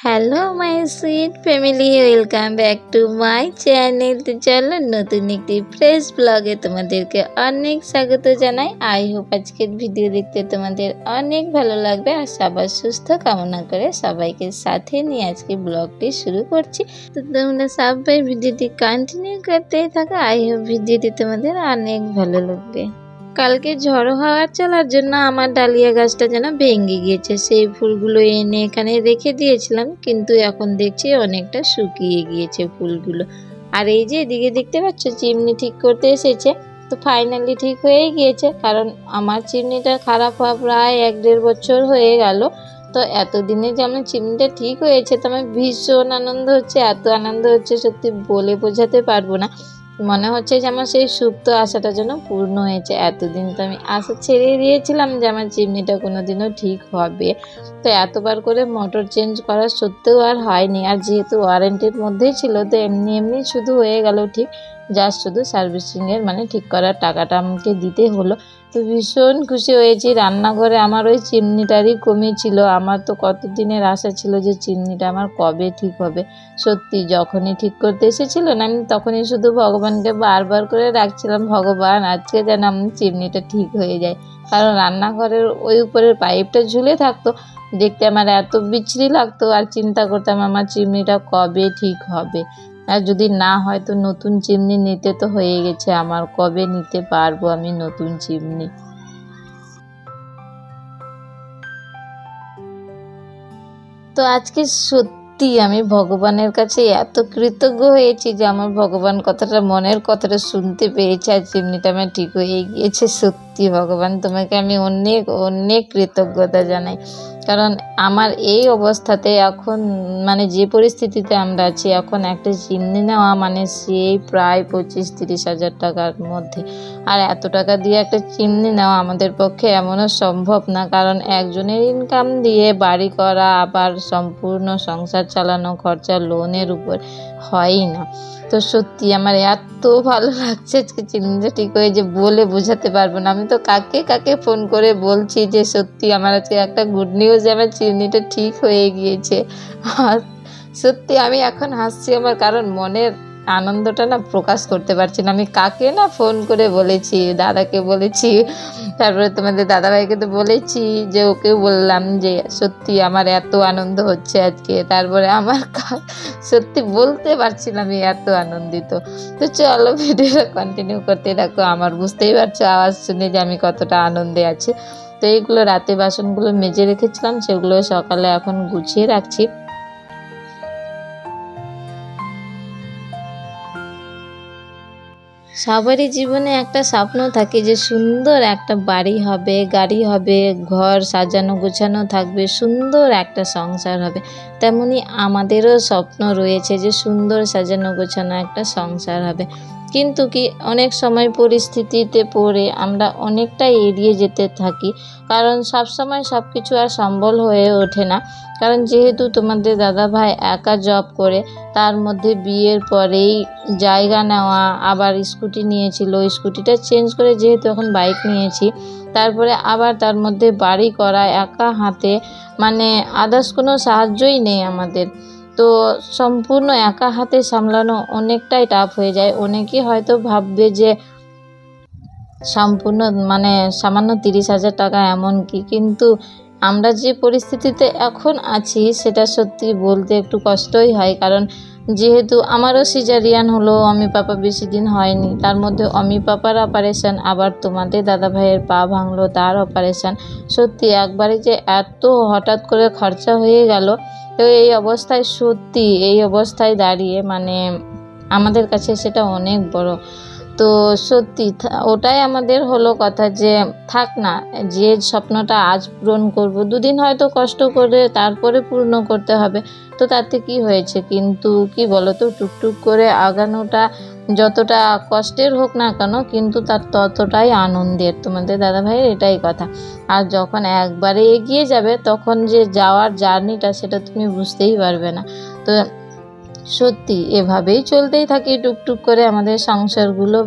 Hello my sweet family, welcome back to my channel. তো চলো নতুন একটি ফ্রেশ ব্লগে তোমাদেরকে অনেক স্বাগত জানাই। আই হোপ আজকের ভিডিও দেখতে তোমাদের অনেক ভালো লাগবে আর সবার সুস্থ কামনা করে সবাইকে সাথে নিয়ে আজকে ব্লগটি শুরু করছি। তো তোমরা সবাই ভিডিওটি কন্টিনিউ করতেই থাকো। আই হোপ ভিডিওটি তোমাদের অনেক ভালো লাগবে। কালকে ঝড়ো হাওয়া চলার জন্য আমার ডালিয়া গাছটা যেন ভেঙে গিয়েছে। সেই ফুলগুলো এনে এখানে রেখে দিয়েছিলাম, কিন্তু এখন দেখছি অনেকটা শুকিয়ে গিয়েছে ফুলগুলো। আর এই যে এদিকে দেখতে পাচ্ছ চিমনি ঠিক করতে এসেছে, তো ফাইনালি ঠিক হয়ে গিয়েছে। কারণ আমার চিমনিটা খারাপ হওয়া প্রায় 1-1.5 বছর হয়ে গেল। তো এতদিনে যে আমার চিমনিটা ঠিক হয়েছে তো আমার ভীষণ আনন্দ হচ্ছে, এত আনন্দ হচ্ছে সত্যি বলে বোঝাতে পারবো না। মনে হচ্ছে যে আমার সেই সুপ্ত আশাটা যেন পূর্ণ হয়েছে। এতদিন তো আমি আশা ছেড়ে দিয়েছিলাম যে আমার চিমনিটা কোনোদিনও ঠিক হবে। তো এতবার করে মোটর চেঞ্জ করা সত্ত্বেও আর হয়নি। আর যেহেতু ওয়ারেন্টির মধ্যেই ছিল তো এমনি শুধু হয়ে গেল ঠিক। জাস্ট শুধু সার্ভিসিংয়ের মানে ঠিক করার টাকাটা আমাকে দিতে হলো। তো ভীষণ খুশি হয়েছি। রান্নাঘরে আমার ওই চিমনিটারই কমই ছিল। আমার তো কতদিনের আশা ছিল যে চিমনিটা আমার কবে ঠিক হবে। সত্যি যখনই ঠিক করতে এসেছিল না আমি তখনই শুধু ভগবানকে বারবার করে ডাকছিলাম, ভগবান আজকে যেন আমার চিমনিটা ঠিক হয়ে যায়। কারণ রান্নাঘরের ওই উপরের পাইপটা ঝুলে থাকতো, দেখতে আমার এত বিচ্ছিরি লাগতো। আর চিন্তা করতাম আমার চিমনিটা কবে ঠিক হবে। আর যদি না হয় তো নতুন চিমনি নিতে তো হয়ে গেছে আমার, কবে নিতে পারবো আমি নতুন চিমনি। তো আজকে সত্যি আমি ভগবানের কাছে এত কৃতজ্ঞ হয়েছি যে আমার ভগবান কথাটা মনের কথাটা শুনতে পেয়েছে আর চিমনিটা আমার ঠিক হয়ে গিয়েছে। সত্যি ভগবান তোমাকে আমি অনেক অনেক কৃতজ্ঞতা জানাই। কারণ আমার এই অবস্থাতে এখন মানে যে পরিস্থিতিতে আমরা আছি এখন একটা চিমনি নেওয়া মানে সেই প্রায় 25-30 হাজার টাকার মধ্যে। আর এত টাকা দিয়ে একটা চিমনি নেওয়া আমাদের পক্ষে এমনও সম্ভব না, কারণ একজনের ইনকাম দিয়ে বাড়ি করা আবার সম্পূর্ণ সংসার চালানো খরচা লোনের উপর হয়ই না। তো সত্যি আমার এত ভালো লাগছে আজকে চিমনিটা ঠিক হয়ে যে বলে বোঝাতে পারবো না। আমি তো কাকে কাকে ফোন করে বলছি যে সত্যি আমার আজকে একটা গুড নিউজ, আমার চিমনিটা ঠিক হয়ে গিয়েছে। আর সত্যি আমি এখন হাসছি আমার, কারণ মনের আনন্দটা না প্রকাশ করতে পারছি না। আমি কাকে না ফোন করে বলেছি, দাদাকে বলেছি, তারপরে তোমাদের দাদাভাইকে তো বলেছি, যে ওকেও বললাম যে সত্যি আমার এত আনন্দ হচ্ছে আজকে। তারপরে আমার সত্যি বলতে পারছি না আমি এত আনন্দিত। তো চলো ভিডিওটা কন্টিনিউ করতে থাকো। আমার বুঝতেই পারছো আওয়াজ শুনে যে আমি কতটা আনন্দে আছি। তো এইগুলো রাতে বাসনগুলো মেজে রেখেছিলাম, সেগুলো সকালে এখন গুছিয়ে রাখছি। সবারই জীবনে একটা স্বপ্ন থাকে যে সুন্দর একটা বাড়ি হবে, গাড়ি হবে, ঘর সাজানো গোছানো থাকবে, সুন্দর একটা সংসার হবে। তেমনি আমাদেরও স্বপ্ন রয়েছে যে সুন্দর সাজানো গোছানো একটা সংসার হবে। কিন্তু কি অনেক সময় পরিস্থিতিতে পড়ে আমরা অনেকটা এড়িয়ে যেতে থাকি, কারণ সব সময় সব কিছু আর সম্বল হয়ে ওঠে না। কারণ যেহেতু তোমাদের দাদাভাই একা জব করে, তার মধ্যে বিয়ের পরেই জায়গা নেওয়া, আবার স্কুটি নিয়েছিল, স্কুটিটা চেঞ্জ করে যেহেতু এখন বাইক নিয়েছি, তারপরে আবার তার মধ্যে বাড়ি করা একা হাতে, মানে আদার্স কোনো সাহায্যই নেই আমাদের। তো সম্পূর্ণ একা হাতে সামলানো অনেকটাই টাফ হয়ে যায়। অনেকেই হয়তো ভাববে যে সম্পূর্ণ মানে সামান্য 30 হাজার টাকা এমন কি, কিন্তু আমরা যে পরিস্থিতিতে এখন আছি সেটা সত্যি বলতে একটু কষ্টই হয়। কারণ যেহেতু আমারও সিজারিয়ান হলো, অমি পাপা বেশি দিন হয়নি, তার মধ্যে অমি পাপার অপারেশান, আবার তোমাদের দাদা ভাইয়ের পা ভাঙলো তার অপারেশান। সত্যি একবারে যে এত হঠাৎ করে খরচা হয়ে গেল। তো এই অবস্থায় সত্যি এই অবস্থায় দাঁড়িয়ে মানে আমাদের কাছে সেটা অনেক বড়। তো সত্যি ওটাই আমাদের হলো কথা যে থাক না, যে স্বপ্নটা আজ পূরণ করব, দুদিন হয়তো কষ্ট করে তারপরে পূর্ণ করতে হবে, তো তাতে কি হয়েছে। কিন্তু কি বলো তো, টুকটুক করে আগানোটা যতটা কষ্টের হোক না কেন কিন্তু তার ততটাই আনন্দের। তোমাদের দাদাভাইয়ের এটাই কথা। আর যখন একবারে এগিয়ে যাবে তখন যে যাওয়ার জার্নিটা সেটা তুমি বুঝতেই পারবে না। তো সত্যি এভাবেই চলতেই থাকি টুকটুক করে আমাদের সংসারগুলো।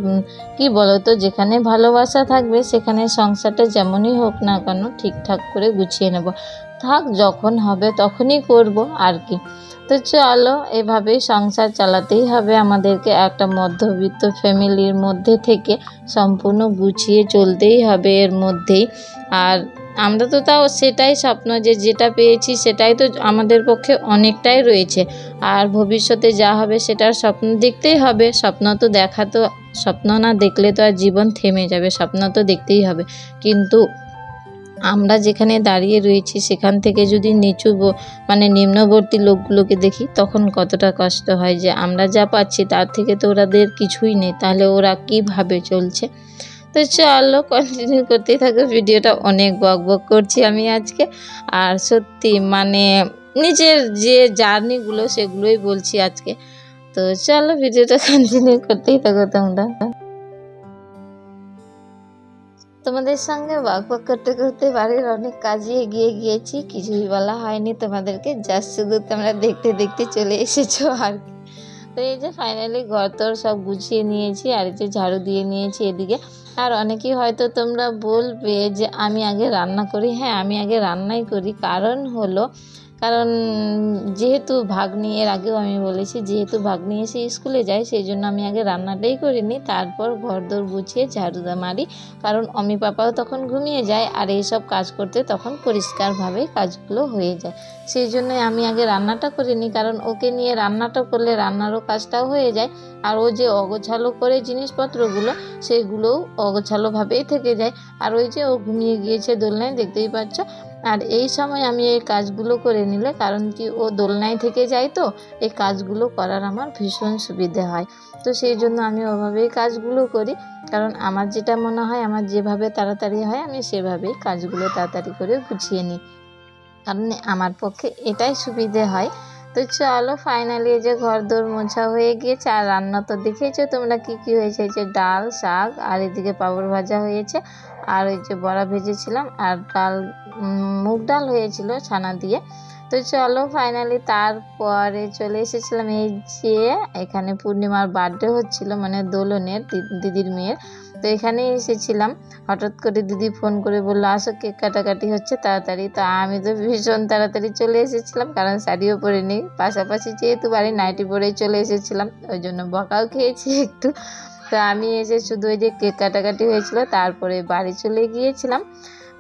কি বলো তো, যেখানে ভালোবাসা থাকবে সেখানে সংসারটা যেমনই হোক না কেন ঠিকঠাক করে গুছিয়ে নেব। থাক, যখন হবে তখনই করব আর কি। তো চলো, এভাবেই সংসার চালাতেই হবে আমাদেরকে। একটা মধ্যবিত্ত ফ্যামিলির মধ্যে থেকে সম্পূর্ণ গুছিয়ে চলতেই হবে এর মধ্যেই। আর আমরা তো তাও সেটাই স্বপ্ন, যে যেটা পেয়েছি সেটাই তো আমাদের পক্ষে অনেকটাই রয়েছে। আর ভবিষ্যতে যা হবে সেটার স্বপ্ন দেখতেই হবে। স্বপ্ন না দেখলে তো আর জীবন থেমে যাবে, স্বপ্ন তো দেখতেই হবে। কিন্তু আমরা যেখানে দাঁড়িয়ে রয়েছি সেখান থেকে যদি মানে নিম্নবর্তী লোকগুলোকে দেখি, তখন কতটা কষ্ট হয় যে আমরা যা পাচ্ছি তার থেকে তো ওরাদের কিছুই নেই, তাহলে ওরা কীভাবে চলছে। তো চলো কন্টিনিউ করতেই থাকো ভিডিওটা। অনেক বক করছি আমি আজকে, আর সত্যি মানে নিজের যে জার্নিগুলো সেগুলোই বলছি আজকে। তো চলো ভিডিওটা কন্টিনিউ করতেই থাকো তোমরা। তোমাদের সঙ্গে বক করতে করতে বাড়ির অনেক কাজে এগিয়ে গিয়েছি, কিছুই বলা হয়নি তোমাদেরকে, জাস্ট শুধু তোমরা দেখতে দেখতে চলে এসেছো আর কি। তো এই যে ফাইনালি ঘর তোর সব গুছিয়ে নিয়েছি, আর এই যে ঝাড়ু দিয়ে নিয়েছি এদিকে। আর অনেকেই হয়তো তোমরা বলবে যে আমি আগে রান্না করি। হ্যাঁ, আমি আগে রান্নাই করি। কারণ যেহেতু ভাগ্নি, এর আগেও আমি বলেছি, যেহেতু ভাগ্নি এসে স্কুলে যায়, সেই জন্য আমি আগে রান্নাটাই করিনি, তারপর ঘরদোর গুছিয়ে ঝাড়ু মারি। কারণ অমি পাপাও তখন ঘুমিয়ে যায়, আর এইসব কাজ করতে তখন পরিষ্কারভাবে কাজগুলো হয়ে যায়। সেই জন্যই আমি আগে রান্নাটা করিনি, কারণ ওকে নিয়ে রান্নাটা করলে রান্নারও কাজটাও হয়ে যায়। আর ও যে অগোছালো করে জিনিসপত্রগুলো, সেগুলোও অগোছালোভাবেই থেকে যায়। আর ওই যে ও ঘুমিয়ে গিয়েছে দোলনায়, দেখতেই পাচ্ছ। আর এই সময় আমি এই কাজগুলো করে নিলে, কারণ কি ও দোলনায় থেকে যায়, তো এই কাজগুলো করার আমার ভীষণ সুবিধে হয়। তো সেই জন্য আমি ওভাবেই কাজগুলো করি। কারণ আমার যেটা মনে হয়, আমার যেভাবে তাড়াতাড়ি হয়, আমি সেভাবেই কাজগুলো তাড়াতাড়ি করে গুছিয়ে নিই, কারণ আমার পক্ষে এটাই সুবিধে হয়। তো চলো ফাইনালি এই যে ঘরদোর মোছা হয়ে গিয়েছে। আর রান্না তো দেখেছো তোমরা কি কি হয়েছে। এই যে ডাল, শাক, আর এদিকে পাঁপড় ভাজা হয়েছে, আর ওই যে বড়া ভেজেছিলাম, আর মুগ ডাল হয়েছিল ছানা দিয়ে। তো চলো ফাইনালি তারপরে চলে এসেছিলাম এই যে এখানে পূর্ণিমার বার্থডে হচ্ছিল, মানে দোলনের দিদির মেয়ের। তো এখানে এসেছিলাম, হঠাৎ করে দিদি ফোন করে বললো আসো কেক কাটাকাটি হচ্ছে তাড়াতাড়ি। তো আমি তো ভীষণ তাড়াতাড়ি চলে এসেছিলাম, কারণ শাড়িও পরে নেই, পাশাপাশি যেহেতু বাড়ি নাইটি পরেই চলে এসেছিলাম, ওই জন্য বকাও খেয়েছি একটু। তো আমি এসে শুধু ওই যে কেক কাটাকাটি হয়েছিল, তারপরে বাড়ি চলে গিয়েছিলাম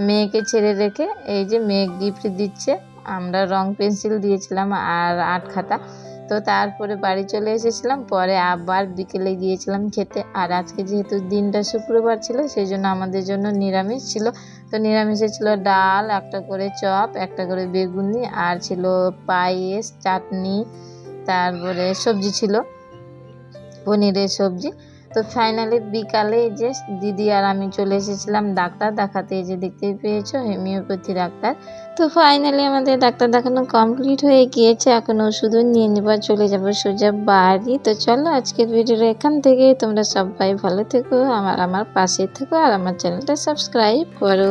মেয়েকে ছেড়ে রেখে। এই যে মেয়ে গিফট দিচ্ছে, আমরা রং পেন্সিল দিয়েছিলাম আর আর্ট খাতা। তো তারপরে বাড়ি চলে এসেছিলাম, পরে আবার বিকেলে গিয়েছিলাম খেতে। আর আজকে যেহেতু দিনটা শুক্রবার ছিল, সেই জন্য আমাদের জন্য নিরামিষ ছিল। তো নিরামিষে ছিল ডাল, একটা করে চপ, একটা করে বেগুনি, আর ছিল পায়েস, চাটনি, তারপরে সবজি ছিল পনিরের সবজি। তো ফাইনালি বিকালে যে দিদি আর আমি চলে এসেছিলাম ডাক্তার দেখাতে, এই যে দেখতেই পেয়েছো হোমিওপ্যাথি ডাক্তার। তো ফাইনালি আমাদের ডাক্তার দেখানো কমপ্লিট হয়ে গিয়েছে, এখন ওষুধও নিয়ে নেবার চলে যাবো সোজা বাড়ি। তো চলো আজকের ভিডিওটা এখান থেকে, তোমরা সবাই ভালো থেকো, আমার পাশে থেকো, আর আমার চ্যানেলটা সাবস্ক্রাইব করো।